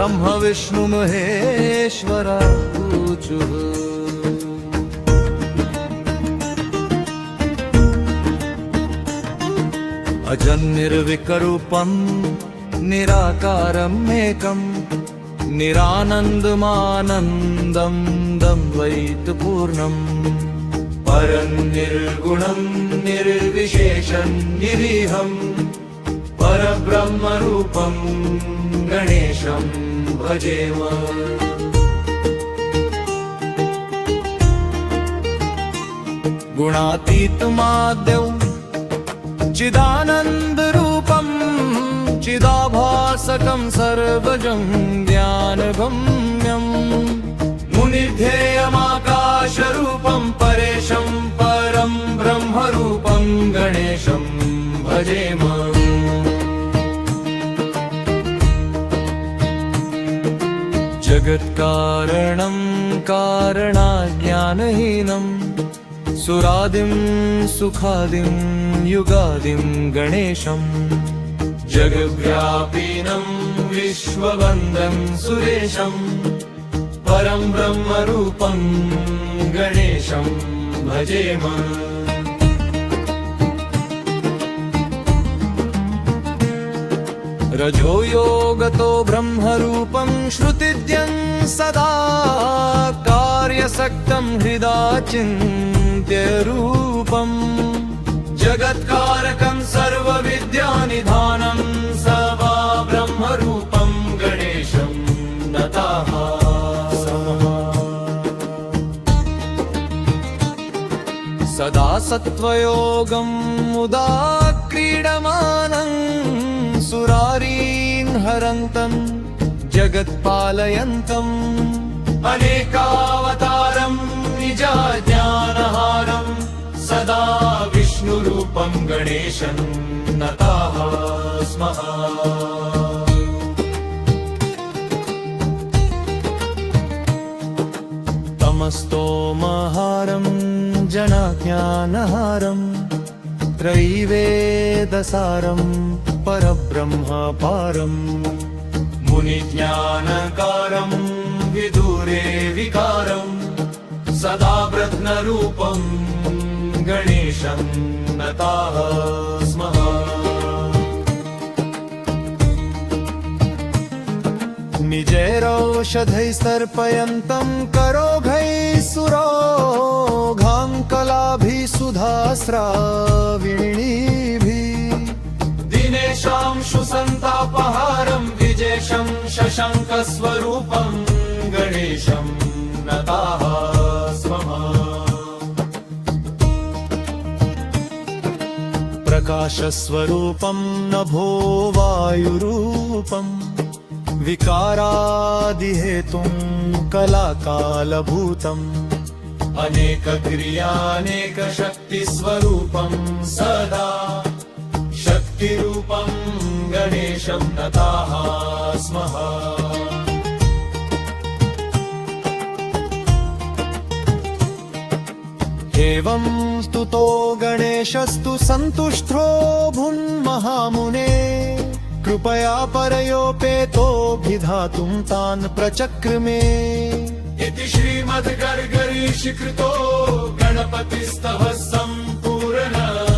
ब्रह्म विष्णु महेश्वरा ऊचुः अजन्निर्विकरूपम् निराकारम् एकम् निरानन्दमानन्दं द्वैतपूर्णम् परं निर्गुणं निर्विशेषं निरीहम् परब्रह्मरूपं गणेशं भजेम। गुणातीतमाद्यं चिदानन्दरूपं चिदाभासकं सर्वजं ज्ञानगम्यं मुनिध्येयमाकाशरूपं परेशं परं ब्रह्मरूपं गणेशं भजेम। जगत्कारणं कारणाज्ञानहीनं सुरादिं सुखादिं युगादिं गणेशं जगव्यापिनं विश्ववन्दं सुरेशं परं ब्रह्मरूपं गणेशं भजेम। रजो योगतो ब्रह्मरूपं श्रुतिद्यं सदा कार्यसक्तं हृदा चिन्त्यरूपम् जगत्कारकं सर्वविद्यानिधानं सदा ब्रह्मरूपं गणेशं नताः सदा सत्त्वयोगम् उदाक्रीडमानं सुरारीन् हरन्तं जगत्पालयन्तम् अनेकावतारं निजाज्ञानहारं सदा विष्णुरूपं गणेशं नताः स्मः। तमस्तोमहारं जनाज्ञानहारं त्रैवेदसारं परब्रह्मपारं मुनिज्ञानकारं विदुरे विकारं सदा ब्रह्मरूपं गणेशं नताः स्मः। निजैरौषधैस्तर्पयन्तं करोघैः सुरोघां कलाभिः सुधास्राविणीभिः दिनेशांशु सन्तापहारं विजेशं शशाङ्कस्वरूपं गणेशं नताः स्मः। प्रकाशस्वरूपं नभो वायुरूपं विकारादिहेतुं कलाकालभूतम् अनेकक्रियानेकशक्तिस्वरूपं सदा शक्तिरूपं गणेशं नताः स्मः। एवं स्तुतो गणेशस्तु सन्तुष्टो भून्महामुने कृपया परयोपेतोऽभिधातुं तान् प्रचक्रमे इति श्रीमद्गर्गरीशकृतो गणपतिस्तवः सम्पूर्णः।